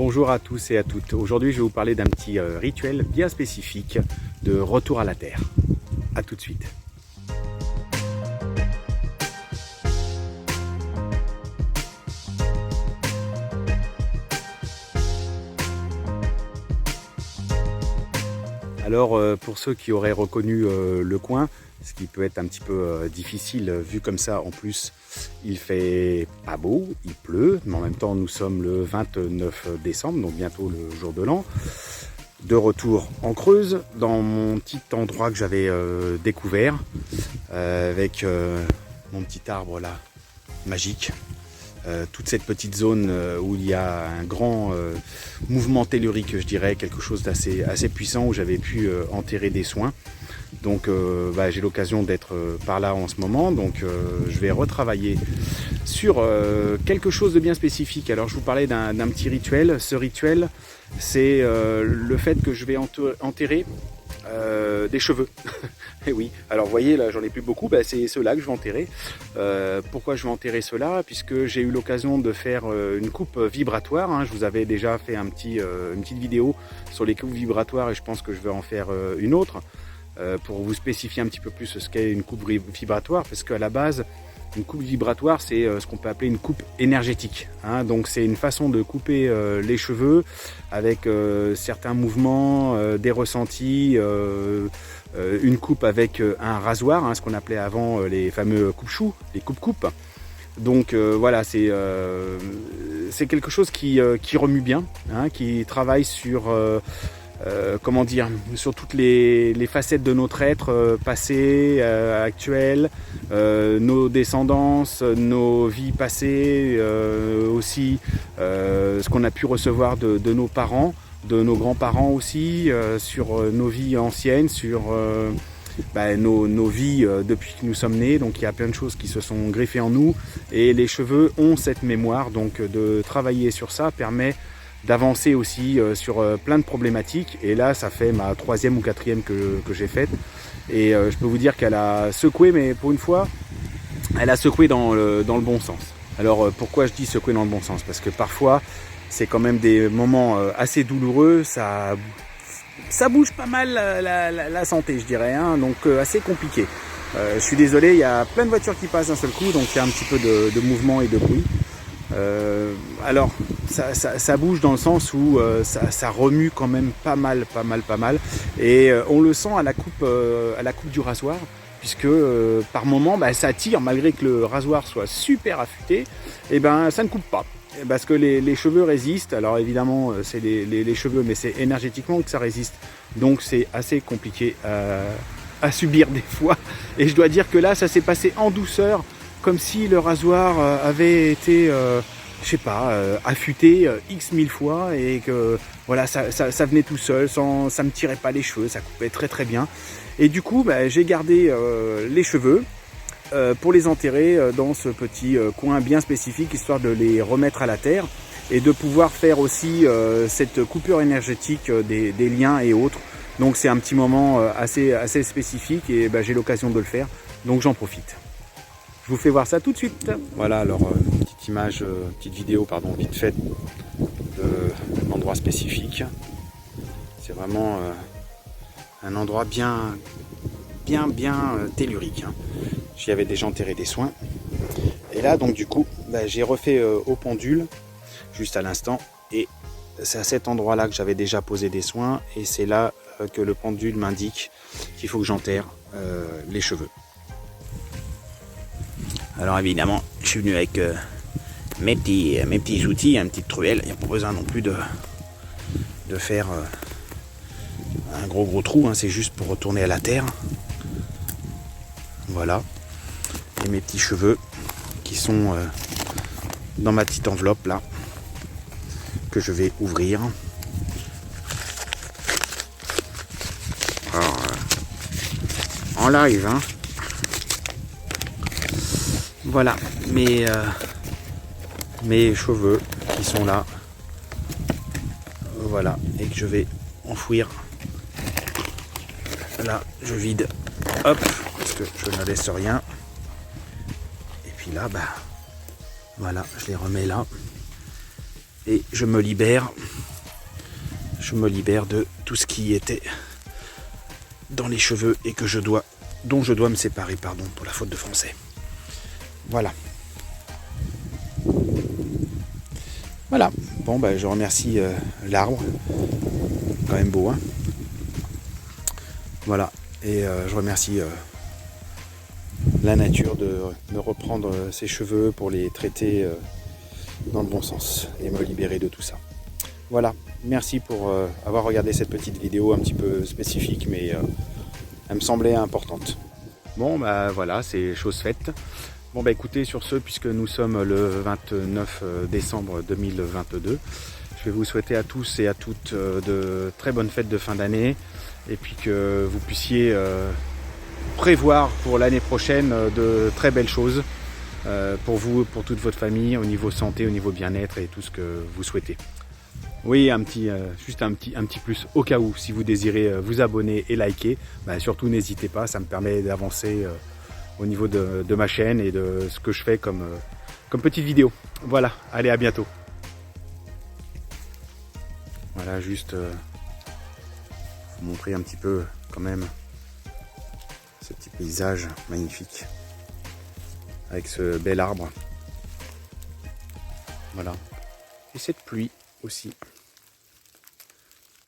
Bonjour à tous et à toutes. Aujourd'hui, je vais vous parler d'un petit rituel bien spécifique de retour à la terre. A tout de suite. Alors, pour ceux qui auraient reconnu le coin, ce qui peut être un petit peu difficile vu comme ça, en plus il fait pas beau, il pleut, mais en même temps nous sommes le 29 décembre, donc bientôt le jour de l'an. De retour en Creuse, dans mon petit endroit que j'avais découvert, avec mon petit arbre là, magique. Toute cette petite zone où il y a un grand mouvement tellurique, je dirais, quelque chose d'assez puissant, où j'avais pu enterrer des soins. Donc j'ai l'occasion d'être par là en ce moment, donc je vais retravailler sur quelque chose de bien spécifique. Alors je vous parlais d'un petit rituel. Ce rituel, c'est le fait que je vais enterrer des cheveux. Et oui, alors vous voyez là, j'en ai plus beaucoup, c'est ceux-là que je vais enterrer. Pourquoi je vais enterrer ceux-là? Puisque j'ai eu l'occasion de faire une coupe vibratoire, hein. Je vous avais déjà fait une petite vidéo sur les coupes vibratoires et je pense que je vais en faire une autre pour vous spécifier un petit peu plus ce qu'est une coupe vibratoire, parce qu'à la base, une coupe vibratoire, c'est ce qu'on peut appeler une coupe énergétique, hein. Donc c'est une façon de couper les cheveux avec certains mouvements, des ressentis, une coupe avec un rasoir, hein, ce qu'on appelait avant les fameux coupe-choux, les coupes-coupes. Donc voilà, c'est quelque chose qui remue bien, hein, qui travaille sur comment dire, sur toutes les facettes de notre être, passé, actuel, nos descendances, nos vies passées, aussi ce qu'on a pu recevoir de nos parents, de nos grands-parents aussi, sur nos vies anciennes, sur nos vies depuis que nous sommes nés. Donc il y a plein de choses qui se sont greffées en nous et les cheveux ont cette mémoire, donc de travailler sur ça permet d'avancer aussi sur plein de problématiques. Et là ça fait ma 3e ou 4e que j'ai faite et je peux vous dire qu'elle a secoué, mais pour une fois elle a secoué dans le bon sens. Alors pourquoi je dis secouer dans le bon sens? Parce que parfois c'est quand même des moments assez douloureux, ça bouge pas mal la santé, je dirais, hein, donc assez compliqué. Je suis désolé, il y a plein de voitures qui passent d'un seul coup, donc il y a un petit peu de mouvement et de bruit. Alors ça bouge dans le sens où ça remue quand même pas mal, et on le sent à la coupe du rasoir, puisque par moment ça tire, malgré que le rasoir soit super affûté, et ça ne coupe pas. Parce que les cheveux résistent. Alors évidemment c'est les cheveux, mais c'est énergétiquement que ça résiste, donc c'est assez compliqué à subir des fois. Et je dois dire que là ça s'est passé en douceur, comme si le rasoir avait été je sais pas, affûté x 1000 fois, et que voilà, ça venait tout seul, ça me tirait pas les cheveux, ça coupait très bien. Et du coup j'ai gardé les cheveux pour les enterrer dans ce petit coin bien spécifique, histoire de les remettre à la terre et de pouvoir faire aussi cette coupure énergétique des liens et autres. Donc c'est un petit moment assez spécifique, et j'ai l'occasion de le faire, donc j'en profite. Je vous fais voir ça tout de suite. Voilà, alors petite vidéo vite faite de l'endroit spécifique. C'est vraiment un endroit bien tellurique, hein. J'y avais déjà enterré des soins. Et là, donc du coup, j'ai refait au pendule juste à l'instant. Et c'est à cet endroit-là que j'avais déjà posé des soins. Et c'est là que le pendule m'indique qu'il faut que j'enterre les cheveux. Alors évidemment, je suis venu avec mes petits outils, une petite truelle. Il n'y a pas besoin non plus de faire un gros trou, hein. C'est juste pour retourner à la terre. Voilà. Et mes petits cheveux qui sont dans ma petite enveloppe là, que je vais ouvrir. Alors, en live, hein. Voilà mes cheveux qui sont là. Voilà, et que je vais enfouir. Là, je vide. Hop, parce que je ne laisse rien. Et puis là, voilà, je les remets là. Et je me libère de tout ce qui était dans les cheveux et dont je dois me séparer, pardon pour la faute de français. Voilà. Voilà. Bon, je remercie l'arbre. Quand même beau, hein. Voilà. Et je remercie la nature de me reprendre ses cheveux pour les traiter dans le bon sens et me libérer de tout ça. Voilà. Merci pour avoir regardé cette petite vidéo un petit peu spécifique, mais elle me semblait importante. Bon, voilà, c'est chose faite. Bon, écoutez, sur ce, puisque nous sommes le 29 décembre 2022, je vais vous souhaiter à tous et à toutes de très bonnes fêtes de fin d'année, et puis que vous puissiez prévoir pour l'année prochaine de très belles choses pour vous, pour toute votre famille, au niveau santé, au niveau bien-être et tout ce que vous souhaitez. Oui, juste un petit plus au cas où, si vous désirez vous abonner et liker, surtout n'hésitez pas, ça me permet d'avancer au niveau de ma chaîne et de ce que je fais comme petite vidéo. Voilà, allez, à bientôt. Voilà, juste vous montrer un petit peu quand même ce petit paysage magnifique avec ce bel arbre. Voilà, et cette pluie aussi.